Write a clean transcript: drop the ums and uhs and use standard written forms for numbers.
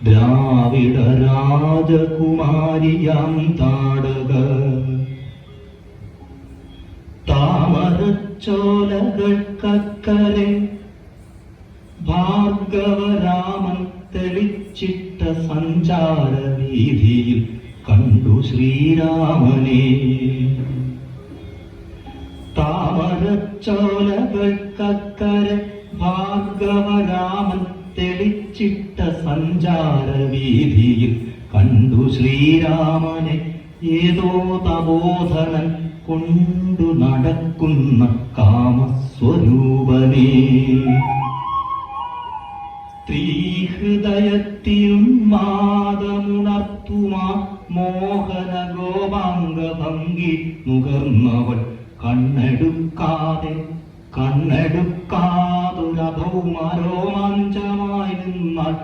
ദ്രാവിഡ രാജകുമാരിയാം താടക താമരച്ചോലകൾക്കക്കരെ ഭാർഗവരാമൻ തെളിച്ചിട്ട സഞ്ചാര വീതിയിൽ കണ്ടു ശ്രീരാമനെ. താമരച്ചോലകൾക്കക്കരെ ഭാർഗവരാമൻ തെളിച്ചിട്ട സഞ്ചാര വീതിയിൽ കണ്ടു ശ്രീരാമനെ. ഏതോ തപോധനൻ കൊണ്ടു നടക്കുന്ന കാമസ്വരൂപനേ. സ്ത്രീഹൃദയത്തിനും മാതമുണർത്തുമാ മോഹന ഗോപാംഗ ഭംഗി നുകർന്നവൾ കണ്ണെടുക്കാതൊരഭൗമരോമാഞ്ചമായി നിന്നാൽ